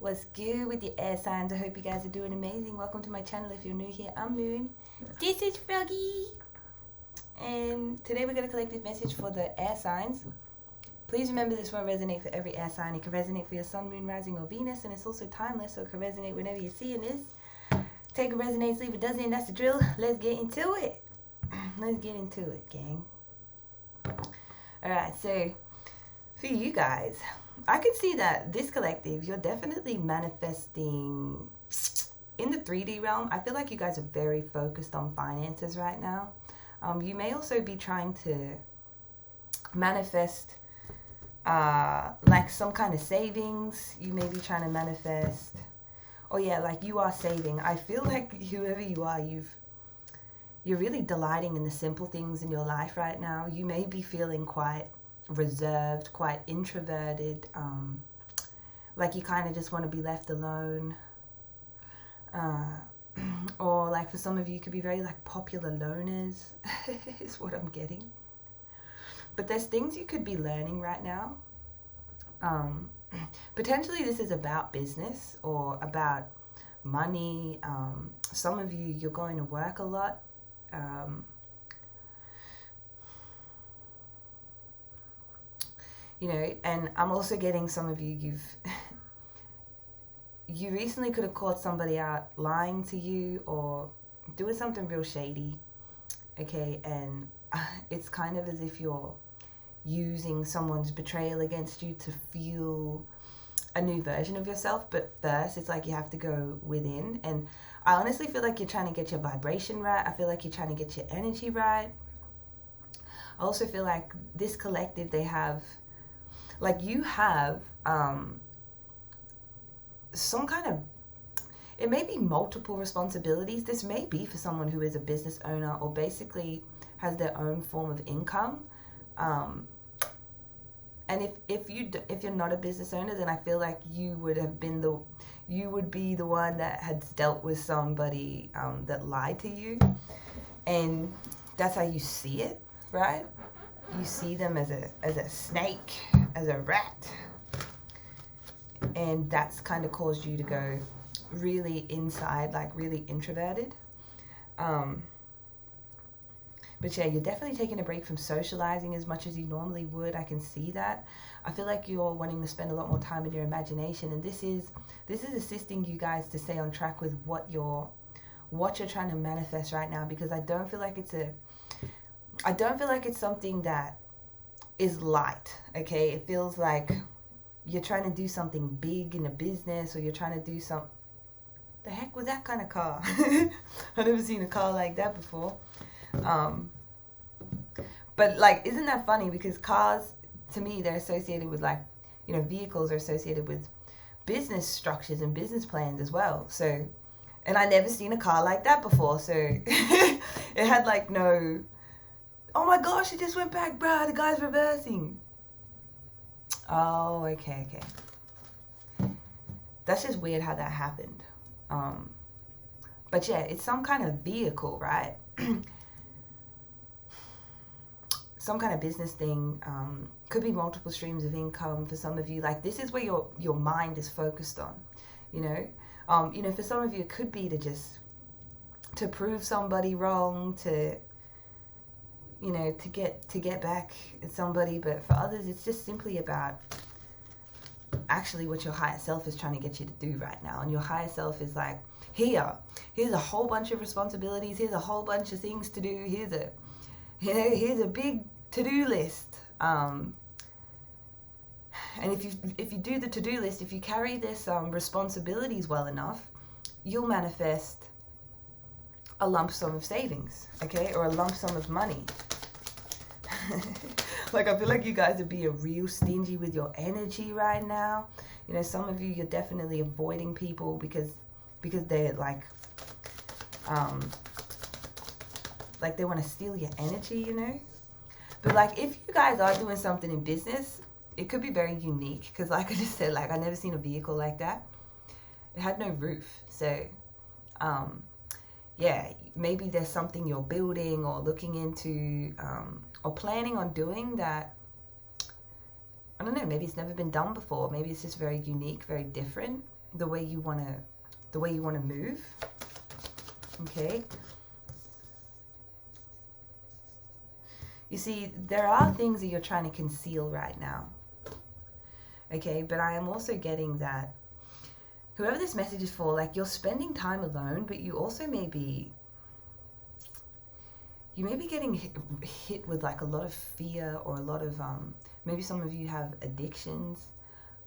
What's good with the air signs? I hope you guys are doing amazing. Welcome to my channel. If you're new here, I'm Moon. This is Froggy. And today we're going to collect this message for the air signs. Please remember this won't resonate for every air sign. It can resonate for your sun, moon, rising, or Venus. And it's also timeless, so it can resonate whenever you're seeing this. Take it resonates, leave it doesn't. That's the drill. Let's get into it. Let's get into it, gang. Alright, so for you guys, I can see that this collective, you're definitely manifesting in the 3D realm. I feel like you guys are very focused on finances right now. You may also be trying to manifest like some kind of savings. You may be trying to manifest, oh yeah, like you are saving. I feel like whoever you are, you're really delighting in the simple things in your life right now. You may be feeling quite reserved, quite introverted, like you kind of just want to be left alone, or like for some of you, could be very like popular loners is what I'm getting. But there's things you could be learning right now. Potentially this is about business or about money. Some of you, you're going to work a lot. You know, and I'm also getting some of you, you recently could have caught somebody out lying to you or doing something real shady, okay, and it's kind of as if you're using someone's betrayal against you to fuel a new version of yourself. But first, it's like you have to go within, and I honestly feel like you're trying to get your vibration right. I feel like you're trying to get your energy right. I also feel like this collective, they have, like you have some kind of, it may be multiple responsibilities. This may be for someone who is a business owner or basically has their own form of income. And if you're not a business owner, then I feel like you would be the one that had dealt with somebody that lied to you, and that's how you see it, right? You see them as a snake, as a rat, and that's kind of caused you to go really inside, like really introverted. But yeah, you're definitely taking a break from socializing as much as you normally would. I can see that. I feel like you're wanting to spend a lot more time in your imagination, and this is assisting you guys to stay on track with what you're trying to manifest right now, because I don't feel like it's something that is light, okay? It feels like you're trying to do something big in a business, or you're trying to do some, the heck was that kind of car? I've never seen a car like that before. But like, isn't that funny? Because cars, to me, they're associated with, like, you know, vehicles are associated with business structures and business plans as well. So, and I never seen a car like that before. So it had like no, oh my gosh, it just went back, bruh, the guy's reversing. Oh, okay. That's just weird how that happened. But yeah, it's some kind of vehicle, right? Some kind of business thing. Could be multiple streams of income for some of you. Like, this is where your mind is focused on, you know. You know, for some of you, it could be to prove somebody wrong, to, you know, to get back at somebody. But for others, it's just simply about actually what your higher self is trying to get you to do right now. And your higher self is like, here's a whole bunch of responsibilities, here's a whole bunch of things to do, here's a big to-do list. And if you do the to-do list, if you carry this responsibilities well enough, you'll manifest a lump sum of savings, okay, or a lump sum of money. Like, I feel like you guys would be a real stingy with your energy right now. You know, some of you, you're definitely avoiding people because they're like they want to steal your energy, you know. But like, if you guys are doing something in business, it could be very unique, because like I just said, like, I never seen a vehicle like that. It had no roof. So yeah, maybe there's something you're building or looking into, or planning on doing that, I don't know, maybe it's never been done before. Maybe it's just very unique, very different. the way you want to move. Okay. You see, there are things that you're trying to conceal right now. Okay, but I am also getting that whoever this message is for, like, you're spending time alone, but you also may be getting hit with like a lot of fear, or a lot of maybe some of you have addictions.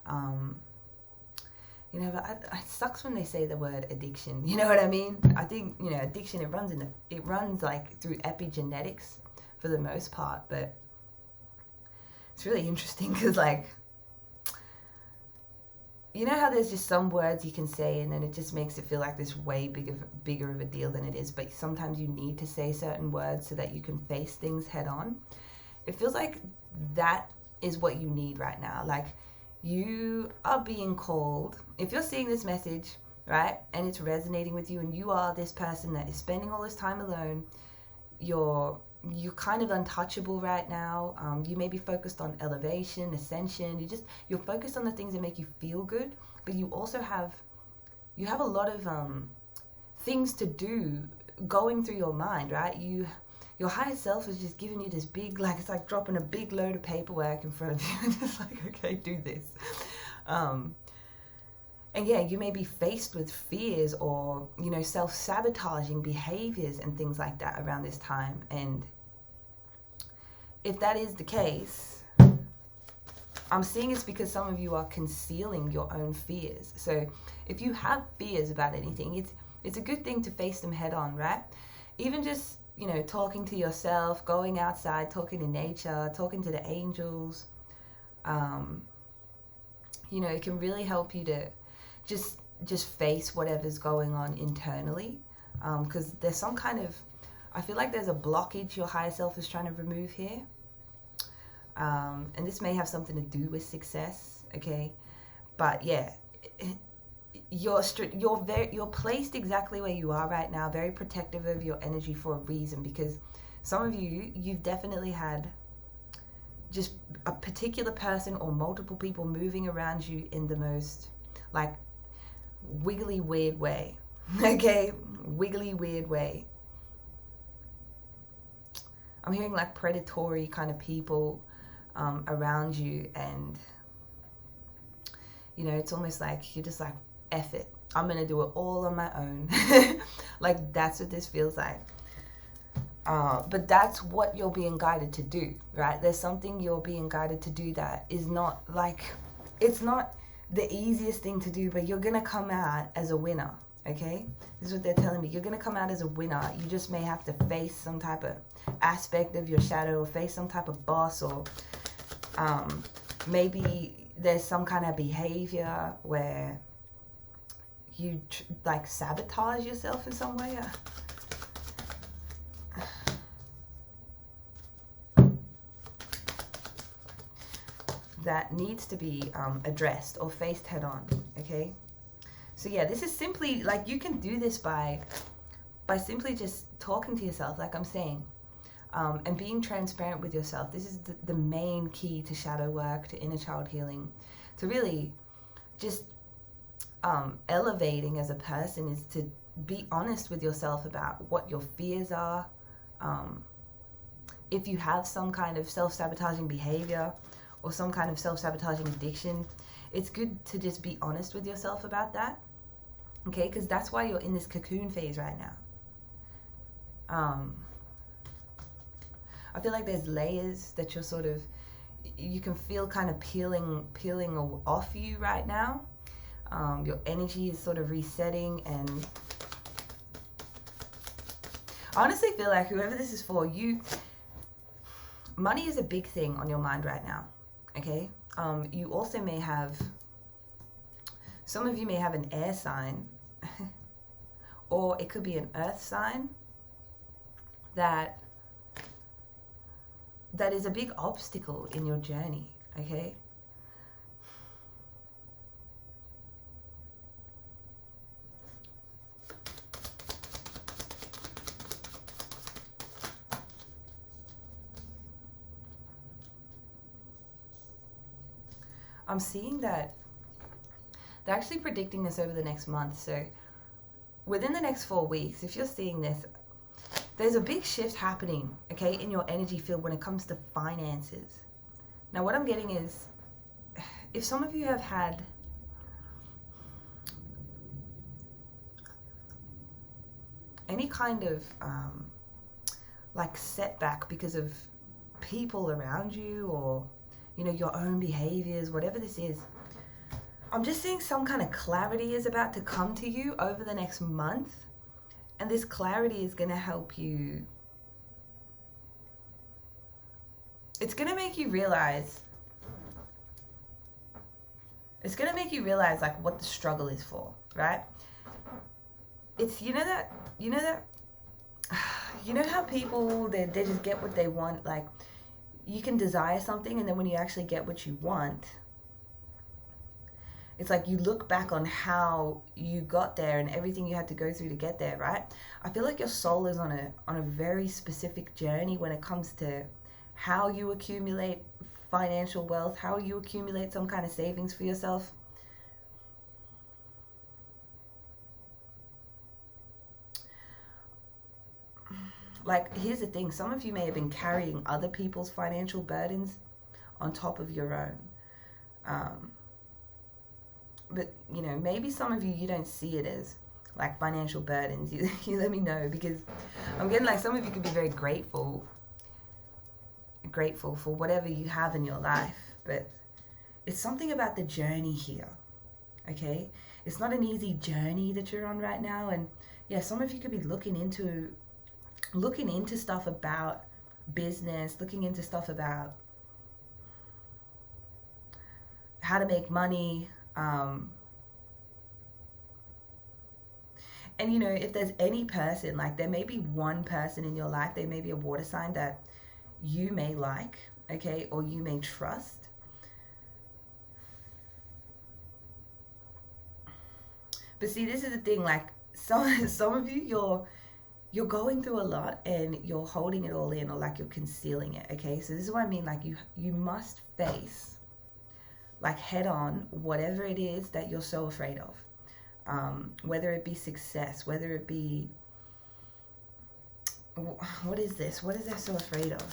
You know, but it sucks when they say the word addiction. You know what I mean? I think, you know, addiction, it runs like through epigenetics for the most part, but it's really interesting because, like, you know how there's just some words you can say and then it just makes it feel like this way bigger of a deal than it is, but sometimes you need to say certain words so that you can face things head on. It feels like that is what you need right now. Like, you are being called. If you're seeing this message, right, and it's resonating with you, and you are this person that is spending all this time alone, you're kind of untouchable right now. You may be focused on elevation, ascension. You're focused on the things that make you feel good, but you also have a lot of things to do going through your mind, right? Your higher self is just giving you this big, like, it's like dropping a big load of paperwork in front of you and just like, okay, do this. And yeah, you may be faced with fears or, you know, self-sabotaging behaviors and things like that around this time. And if that is the case, I'm seeing it's because some of you are concealing your own fears. So if you have fears about anything, it's a good thing to face them head on, right? Even just, you know, talking to yourself, going outside, talking to nature, talking to the angels. You know, it can really help you to just face whatever's going on internally, because there's some kind of, I feel like there's a blockage your higher self is trying to remove here, and this may have something to do with success. Okay, but yeah, you're placed exactly where you are right now, very protective of your energy for a reason, because some of you've definitely had just a particular person or multiple people moving around you in the most, like, wiggly weird way. Okay, wiggly weird way. I'm hearing like predatory kind of people around you, and you know, it's almost like you're just like, F it, I'm gonna do it all on my own. Like, that's what this feels like. But that's what you're being guided to do, right? There's something you're being guided to do that is not like, it's not the easiest thing to do, but you're gonna come out as a winner. Okay, this is what they're telling me. You're gonna come out as a winner. You just may have to face some type of aspect of your shadow, or face some type of boss, or maybe there's some kind of behavior where you like sabotage yourself in some way. That needs to be addressed or faced head on. Okay, so yeah, this is simply like, you can do this by simply just talking to yourself, like I'm saying, and being transparent with yourself. This is the main key to shadow work, to inner child healing, to really just elevating as a person, is to be honest with yourself about what your fears are. If you have some kind of self-sabotaging behavior or some kind of self-sabotaging addiction, it's good to just be honest with yourself about that. Okay, because that's why you're in this cocoon phase right now. I feel like there's layers that you're sort of, you can feel kind of peeling off you right now. Your energy is sort of resetting, and I honestly feel like whoever this is for, money is a big thing on your mind right now. Okay, you also may have, some of you may have an air sign or it could be an earth sign that is a big obstacle in your journey. Okay, I'm seeing that They're actually predicting this over the next month. So within the next 4 weeks, if you're seeing this, there's a big shift happening, okay, in your energy field when it comes to finances. Now, what I'm getting is, if some of you have had any kind of like setback because of people around you, or you know, your own behaviors, whatever this is, I'm just seeing some kind of clarity is about to come to you over the next month, and this clarity is going to help you. It's going to make you realize, like what the struggle is for, right? It's, you know how people, they just get what they want. Like, you can desire something, and then when you actually get what you want, it's like you look back on how you got there and everything you had to go through to get there, right? I feel like your soul is on a very specific journey when it comes to how you accumulate financial wealth, how you accumulate some kind of savings for yourself. Like, here's the thing, some of you may have been carrying other people's financial burdens on top of your own. But, you know, maybe some of you don't see it as like financial burdens. You let me know, because I'm getting like some of you could be very grateful for whatever you have in your life. But it's something about the journey here, okay? It's not an easy journey that you're on right now. And yeah, some of you could be looking into stuff about business, looking into stuff about how to make money. And you know, if there's any person, like there may be one person in your life, there may be a water sign that you may like, okay, or you may trust. But see, this is the thing, like some of you, you're going through a lot and you're holding it all in, or like you're concealing it, okay? So this is what I mean, like you must face, like head on, whatever it is that you're so afraid of. Whether it be success, whether it be, what is this? What is there so afraid of?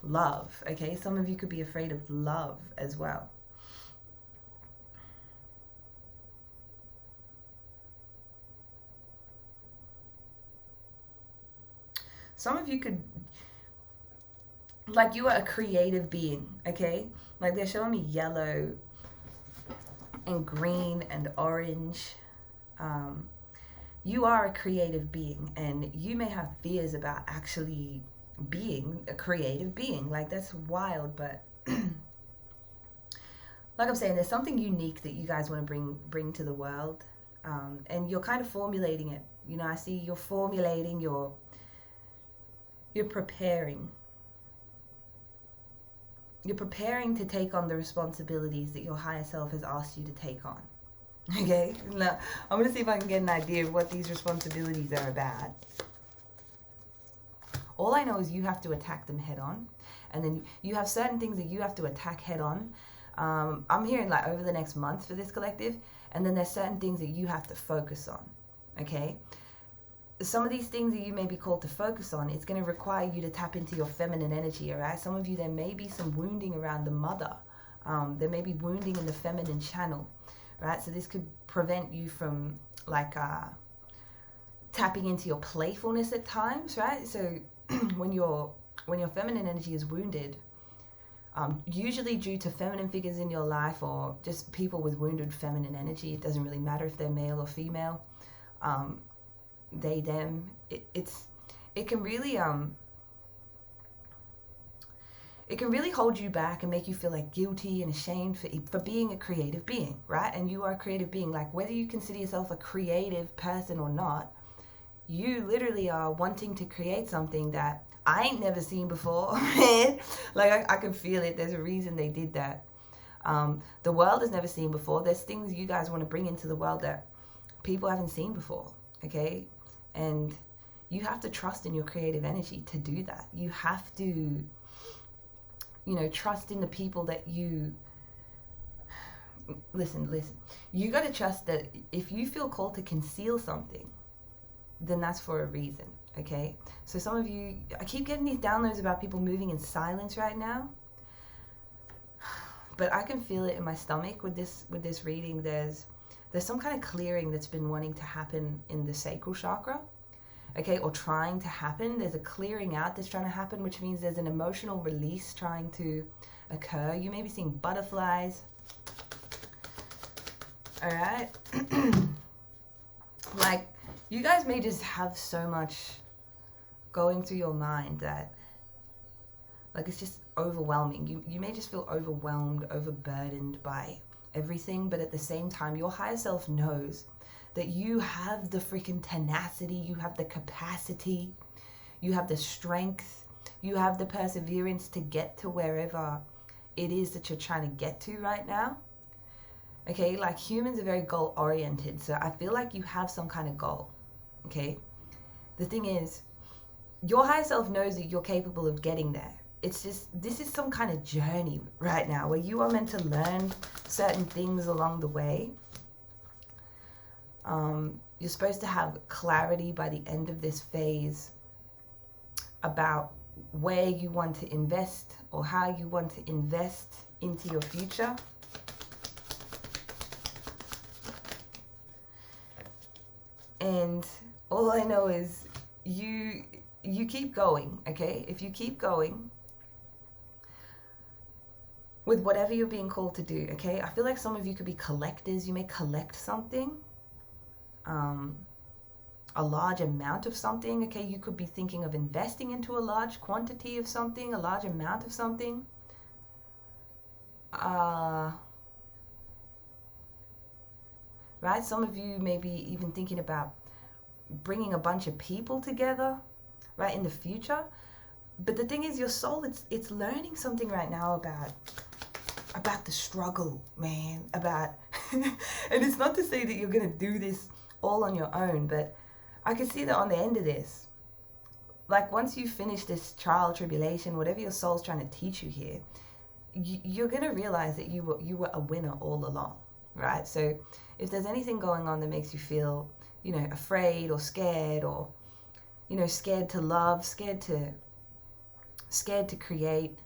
Love, okay? Some of you could be afraid of love as well. Some of you could, like, you are a creative being, okay? Like, they're showing me yellow and green and orange. You are a creative being, and you may have fears about actually being a creative being. Like, that's wild, but like I'm saying, there's something unique that you guys want to bring to the world, and you're kind of formulating it. You know, I see you're formulating, you're preparing. You're preparing to take on the responsibilities that your higher self has asked you to take on. Okay? Now, I'm going to see if I can get an idea of what these responsibilities are about. All I know is you have to attack them head on. And then you have certain things that you have to attack head on. I'm hearing like over the next month for this collective. And then there's certain things that you have to focus on. Okay? Some of these things that you may be called to focus on, it's going to require you to tap into your feminine energy, all right? Some of you, there may be some wounding around the mother. There may be wounding in the feminine channel, right? So this could prevent you from, like, tapping into your playfulness at times, right? So when your feminine energy is wounded, usually due to feminine figures in your life, or just people with wounded feminine energy, it doesn't really matter if they're male or female, they, them, it can really hold you back and make you feel like guilty and ashamed for being a creative being, right? And you are a creative being. Like, whether you consider yourself a creative person or not, you literally are wanting to create something that I ain't never seen before. Like, I can feel it. There's a reason they did that. The world has never seen before. There's things you guys want to bring into the world that people haven't seen before, okay? And you have to trust in your creative energy to do that. You have to, you know, trust in the people that you listen. You got to trust that if you feel called to conceal something, then that's for a reason, okay? So some of you, I keep getting these downloads about people moving in silence right now, but I can feel it in my stomach with this reading. There's some kind of clearing that's been wanting to happen in the sacral chakra, okay, or trying to happen. There's a clearing out that's trying to happen, which means there's an emotional release trying to occur. You may be seeing butterflies. All right. Like, you guys may just have so much going through your mind that, like, it's just overwhelming. You may just feel overwhelmed, overburdened by everything, but at the same time, your higher self knows that you have the freaking tenacity, you have the capacity, you have the strength, you have the perseverance to get to wherever it is that you're trying to get to right now. Okay, like, humans are very goal oriented, so I feel like you have some kind of goal. Okay, the thing is, your higher self knows that you're capable of getting there. It's just, this is some kind of journey right now where you are meant to learn certain things along the way. You're supposed to have clarity by the end of this phase about where you want to invest or how you want to invest into your future. And all I know is you keep going, okay? If you keep going with whatever you're being called to do, okay? I feel like some of you could be collectors. You may collect something, a large amount of something, okay? You could be thinking of investing into a large quantity of something, a large amount of something. Right? Some of you may be even thinking about bringing a bunch of people together, right, in the future. But the thing is, your soul, it's learning something right now about the struggle, man, about, and it's not to say that you're going to do this all on your own, but I can see that on the end of this, like, once you finish this trial, tribulation, whatever your soul's trying to teach you here, you're going to realize that you were a winner all along, right? So if there's anything going on that makes you feel, you know, afraid or scared, or, you know, scared to love, scared to create,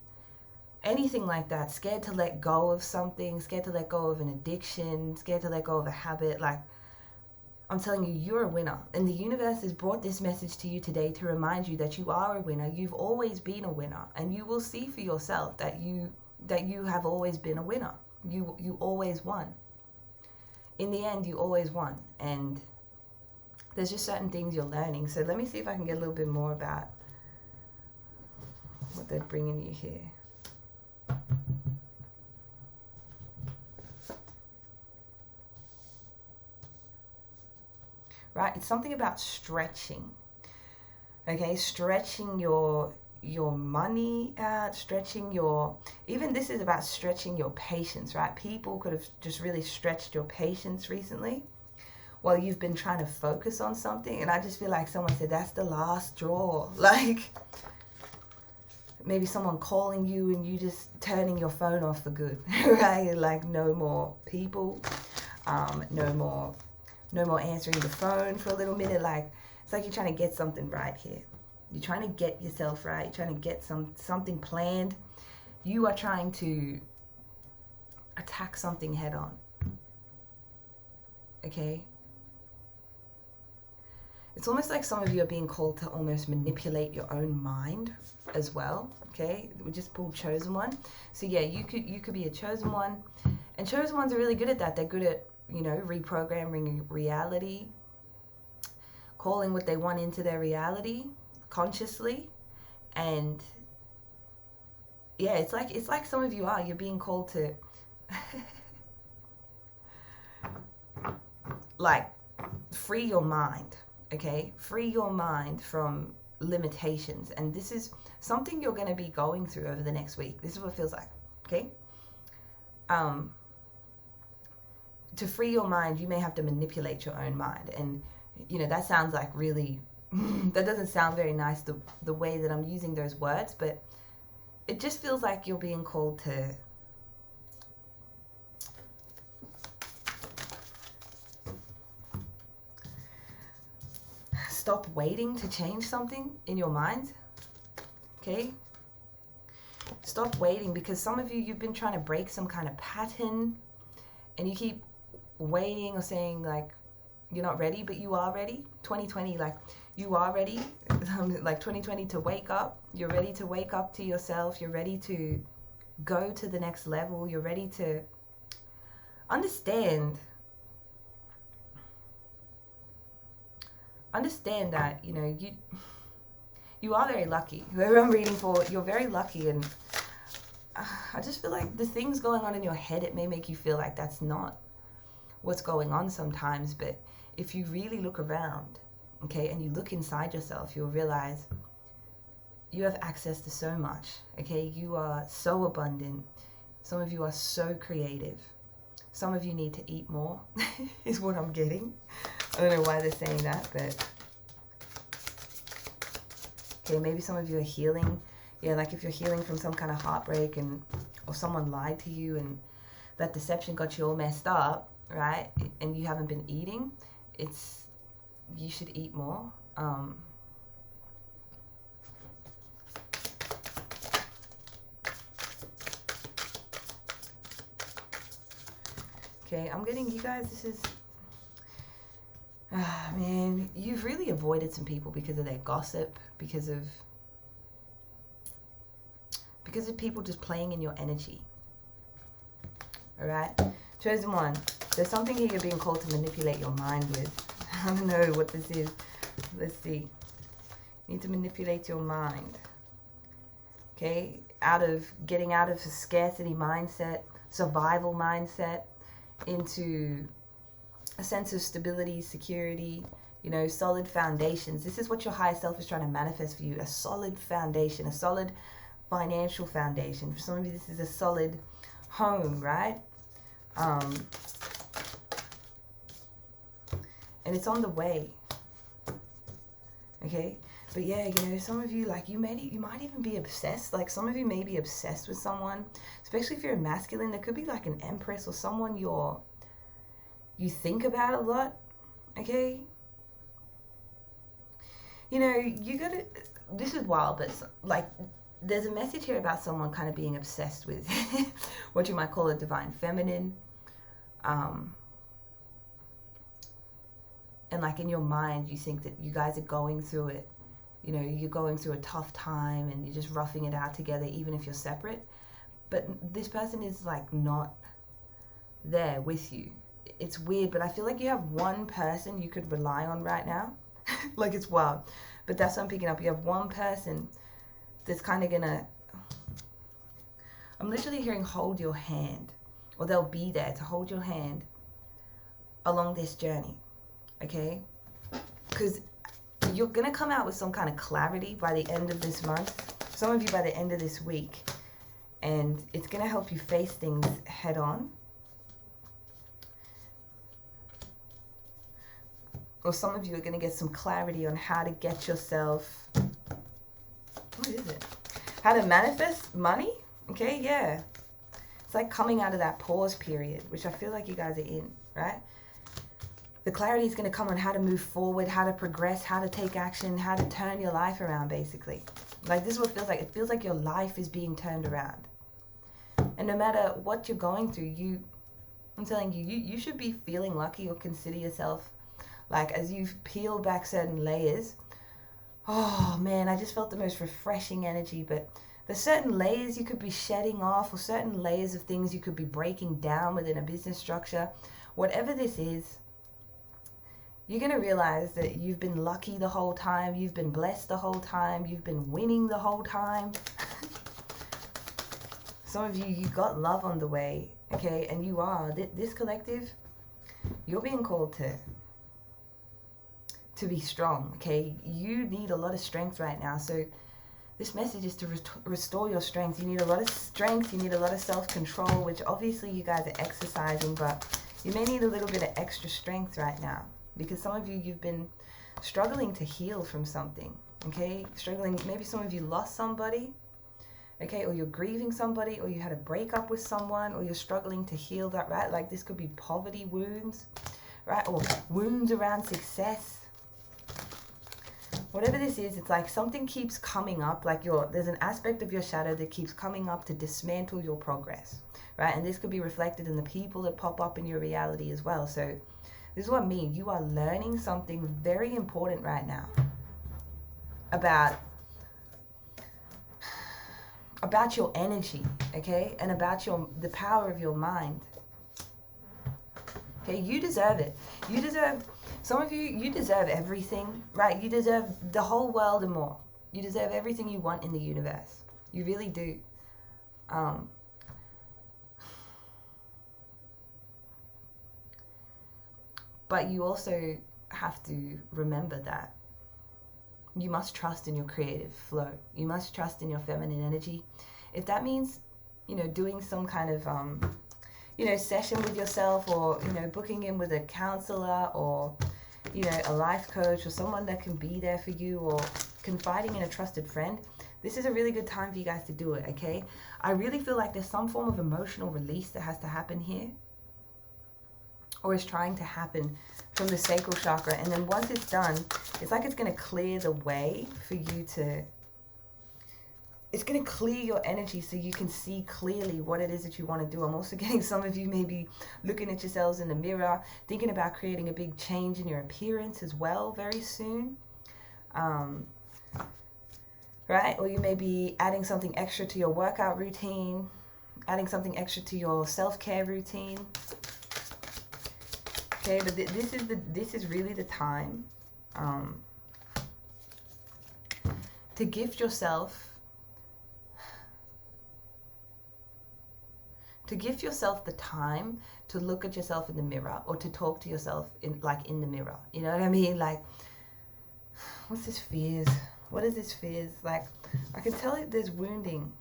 anything like that, scared to let go of something, scared to let go of an addiction, scared to let go of a habit, like, I'm telling you, you're a winner. And the universe has brought this message to you today to remind you that you are a winner. You've always been a winner, and you will see for yourself that you have always been a winner. You always won. In the end, you always won. And there's just certain things you're learning. So let me see if I can get a little bit more about what they're bringing you here. Right, it's something about stretching. Okay, stretching your money out, stretching your, even this is about stretching your patience, right? People could have just really stretched your patience recently while you've been trying to focus on something. And I just feel like someone said, that's the last straw. Like, maybe someone calling you and you just turning your phone off for good, right? Like, no more people, no more answering the phone for a little minute. Like, it's like you're trying to get something right here. You're trying to get yourself right. You're trying to get something planned. You are trying to attack something head on. Okay? It's almost like some of you are being called to almost manipulate your own mind as well. Okay? We just pulled chosen one. So yeah, you could be a chosen one. And chosen ones are really good at that. They're good at, you know, reprogramming reality, calling what they want into their reality consciously. And yeah, it's like some of you are, you're being called to like, free your mind, okay? Free your mind from limitations. And this is something you're going to be going through over the next week. This is what it feels like, okay? To free your mind, you may have to manipulate your own mind. And, you know, that sounds like really, that doesn't sound very nice, the way that I'm using those words, but it just feels like you're being called to stop waiting to change something in your mind. Okay? Stop waiting, because some of you, you've been trying to break some kind of pattern and you keep waiting or saying like you're not ready, but you are ready. 2020, like you are ready. Like 2020 to wake up. You're ready to wake up to yourself. You're ready to go to the next level. You're ready to understand that, you know, you are very lucky. Whoever I'm reading for, you're very lucky. And I just feel like the things going on in your head, it may make you feel like that's not what's going on sometimes. But if you really look around, okay, and you look inside yourself, you'll realize you have access to so much, okay? You are so abundant. Some of you are so creative. Some of you need to eat more, is what I'm getting. I don't know why they're saying that, but... Okay, maybe some of you are healing. Yeah, like if you're healing from some kind of heartbreak or someone lied to you and that deception got you all messed up, right? And you haven't been eating, you should eat more. Okay, I'm getting, you guys, this is... man, you've really avoided some people because of their gossip, because of people just playing in your energy. All right, chosen one. There's something here you're being called to manipulate your mind with. I don't know what this is. Let's see. You need to manipulate your mind. Okay, getting out of a scarcity mindset, survival mindset, into a sense of stability, security, you know, solid foundations. This is what your higher self is trying to manifest for you. A solid foundation, a solid financial foundation. For some of you, this is a solid home, right? And it's on the way. Okay? But yeah, you know, some of you, like, you might even be obsessed. Like, some of you may be obsessed with someone, especially if you're a masculine. There could be like an empress or someone you think about a lot, okay? You know, this is wild, but like, there's a message here about someone kind of being obsessed with what you might call a divine feminine. And like in your mind, you think that you guys are going through it. You know, you're going through a tough time and you're just roughing it out together, even if you're separate. But this person is like not there with you. It's weird, but I feel like you have one person you could rely on right now. Like, it's wild. But that's what I'm picking up. You have one person that's kind of gonna... I'm literally hearing hold your hand. Or they'll be there to hold your hand along this journey. Okay? Because you're gonna come out with some kind of clarity by the end of this month. Some of you by the end of this week. And it's gonna help you face things head on. Or some of you are going to get some clarity on how to get yourself... What is it? How to manifest money? Okay, yeah. It's like coming out of that pause period, which I feel like you guys are in, right? The clarity is going to come on how to move forward, how to progress, how to take action, how to turn your life around, basically. Like, this is what it feels like. It feels like your life is being turned around. And no matter what you're going through, I'm telling you, you should be feeling lucky or consider yourself... Like, as you've peeled back certain layers, oh man, I just felt the most refreshing energy. But there's certain layers you could be shedding off, or certain layers of things you could be breaking down within a business structure. Whatever this is, you're going to realize that you've been lucky the whole time, you've been blessed the whole time, you've been winning the whole time. Some of you got love on the way, okay? And you are, this collective, you're being called to be strong, okay? You need a lot of strength right now. So this message is to restore your strength. You need a lot of strength. You need a lot of self-control, which obviously you guys are exercising, but you may need a little bit of extra strength right now, because some of you, you've been struggling to heal from something, okay? Struggling, maybe some of you lost somebody, okay? Or you're grieving somebody, or you had a breakup with someone, or you're struggling to heal that, right? Like, this could be poverty wounds, right? Or wounds around success. whatever this is, it's like something keeps coming up, like there's an aspect of your shadow that keeps coming up to dismantle your progress, right? And this could be reflected in the people that pop up in your reality as well. So this is what I mean. You are learning something very important right now about your energy, okay? And about the power of your mind. Okay, you deserve it. You deserve, some of you deserve everything, right? You deserve the whole world and more. You deserve everything you want in the universe. You really do. But you also have to remember that you must trust in your creative flow. You must trust in your feminine energy. If that means, doing some kind of, session with yourself, or, booking in with a counselor, or, a life coach, or someone that can be there for you, or confiding in a trusted friend, this is a really good time for you guys to do it, okay? I really feel like there's some form of emotional release that has to happen here, or is trying to happen from the sacral chakra. And then once it's done, it's like it's going to clear the way for you to, it's going to clear your energy so you can see clearly what it is that you want to do. I'm also getting some of you maybe looking at yourselves in the mirror, thinking about creating a big change in your appearance as well very soon. Right? Or you may be adding something extra to your workout routine, adding something extra to your self-care routine. Okay, but this is really the time to gift yourself, the time to look at yourself in the mirror, or to talk to yourself in the mirror. You know what I mean? Like, what's this fears? What is this fears? Like, I can tell it, there's wounding.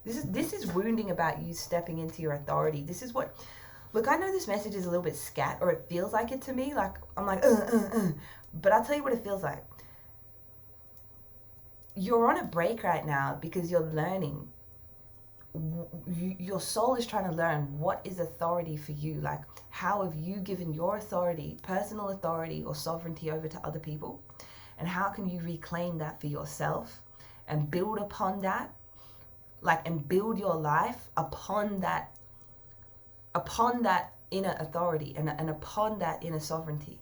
This is wounding about you stepping into your authority. This is what. Look, I know this message is a little bit scat, or it feels like it to me. Like, I'm like, but I'll tell you what it feels like. You're on a break right now because you're learning. Your soul is trying to learn what is authority for you. Like, how have you given your authority, personal authority or sovereignty over to other people? And how can you reclaim that for yourself and build upon that? Like, and build your life upon that inner authority and upon that inner sovereignty.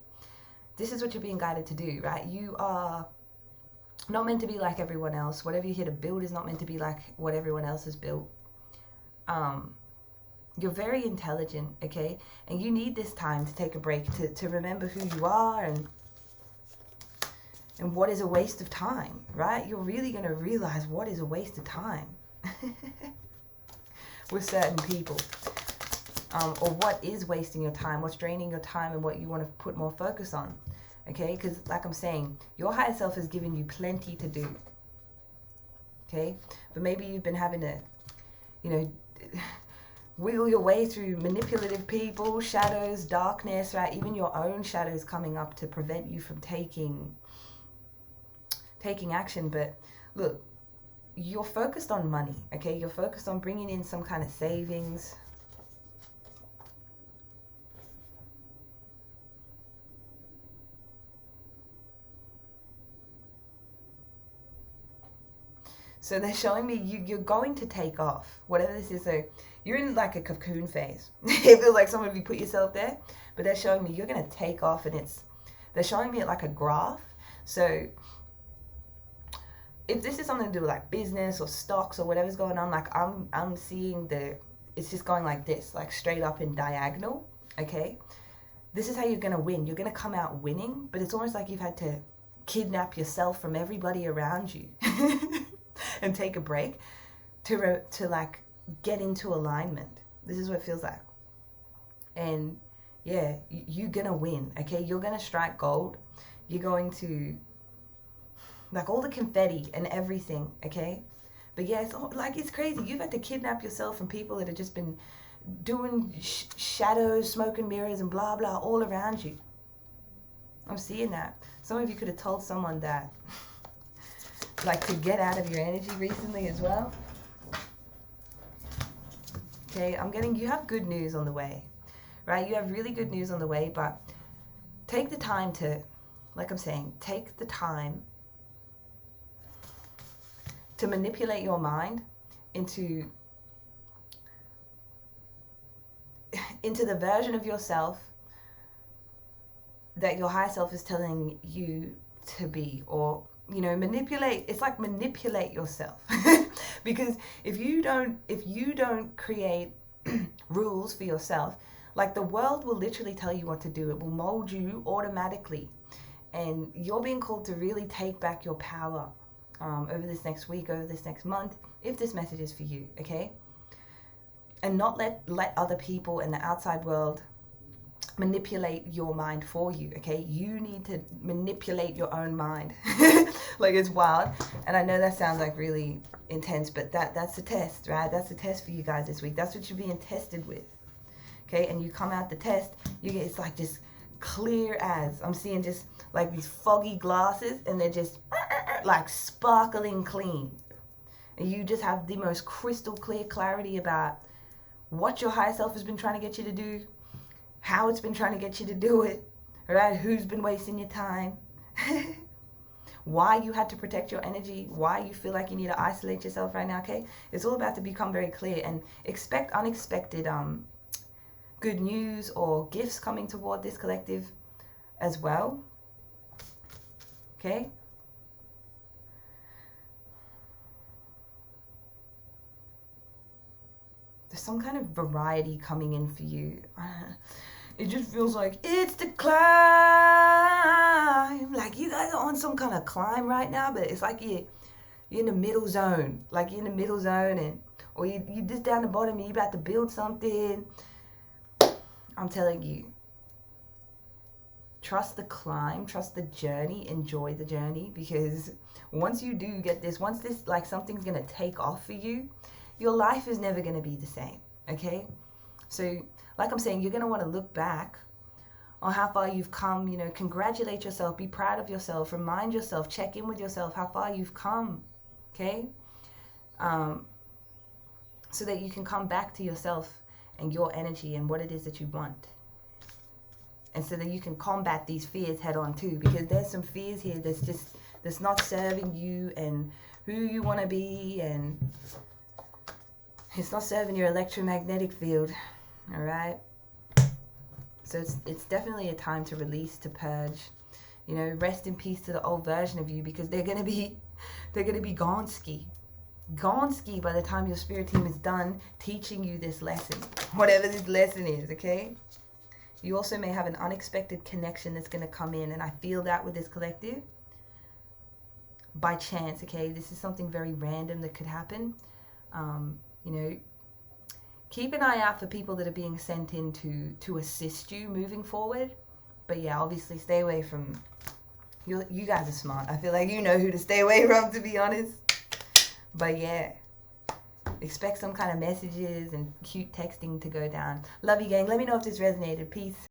This is what you're being guided to do, right? You are not meant to be like everyone else. Whatever you're here to build is not meant to be like what everyone else has built. You're very intelligent, okay? And you need this time to take a break, to remember who you are and what is a waste of time, right? You're really going to realize what is a waste of time with certain people. Or what is wasting your time, what's draining your time, and what you want to put more focus on, okay? Because like I'm saying, your higher self has given you plenty to do, okay? But maybe you've been having to, wiggle your way through manipulative people, shadows, darkness, right? Even your own shadows coming up to prevent you from taking action. But look, you're focused on money, okay? You're focused on bringing in some kind of savings. So they're showing me you're going to take off, whatever this is. So you're in like a cocoon phase. It feels like some of you put yourself there, but they're showing me you're going to take off, and they're showing me it like a graph. So if this is something to do with like business or stocks or whatever's going on, like I'm seeing it's just going like this, like straight up in diagonal, okay? This is how you're going to win. You're going to come out winning, but it's almost like you've had to kidnap yourself from everybody around you. And take a break to like get into alignment. This is what it feels like. And yeah, you're gonna win, okay? You're gonna strike gold. You're going to, like, all the confetti and everything, okay? But yeah, it's crazy. You've had to kidnap yourself from people that have just been doing shadows, smoke and mirrors and blah blah all around you. I'm seeing that. Some of you could have told someone that like to get out of your energy recently as well. Okay, you have good news on the way, right? You have really good news on the way, but take the time to like I'm saying, take the time to manipulate your mind into the version of yourself that your higher self is telling you to be. Or, you know, manipulate yourself. Because if you don't create rules for yourself, like, the world will literally tell you what to do. It will mold you automatically, and you're being called to really take back your power over this next week, over this next month, if this message is for you, okay? And not let other people in the outside world manipulate your mind for you, okay? You need to manipulate your own mind. Like, it's wild. And I know that sounds like really intense, but that's the test, right? That's the test for you guys this week. That's what you're being tested with, okay? And you come out the test, it's like just clear as, I'm seeing just like these foggy glasses, and they're just like sparkling clean. And you just have the most crystal clear clarity about what your higher self has been trying to get you to do, how it's been trying to get you to do it, right? Who's been wasting your time, why you had to protect your energy, why you feel like you need to isolate yourself right now, okay? It's all about to become very clear, and expect unexpected good news or gifts coming toward this collective as well, okay? There's some kind of variety coming in for you. It just feels like it's the climb. Like, you guys are on some kind of climb right now, but it's like you're in the middle zone. Like, you're in the middle zone, and or you just down the bottom and you're about to build something. I'm telling you, trust the climb, trust the journey, enjoy the journey, because once you do get this, once this, like, something's gonna take off for you, your life is never gonna be the same, okay? So, like I'm saying, you're gonna wanna look back on how far you've come, you know, congratulate yourself, be proud of yourself, remind yourself, check in with yourself, how far you've come, okay? So that you can come back to yourself and your energy and what it is that you want. And so that you can combat these fears head on too, because there's some fears here that's not serving you and who you want to be, and it's not serving your electromagnetic field, all right? So it's definitely a time to release, to purge, you know, rest in peace to the old version of you, because they're gonna be gone ski by the time your spirit team is done teaching you this lesson, whatever this lesson is, okay? You also may have an unexpected connection that's going to come in, and I feel that with this collective by chance, okay? This is something very random that could happen. You know, keep an eye out for people that are being sent in to assist you moving forward. But yeah, obviously stay away from, you guys are smart. I feel like you know who to stay away from, to be honest. But yeah, expect some kind of messages and cute texting to go down. Love you, gang. Let me know if this resonated. Peace.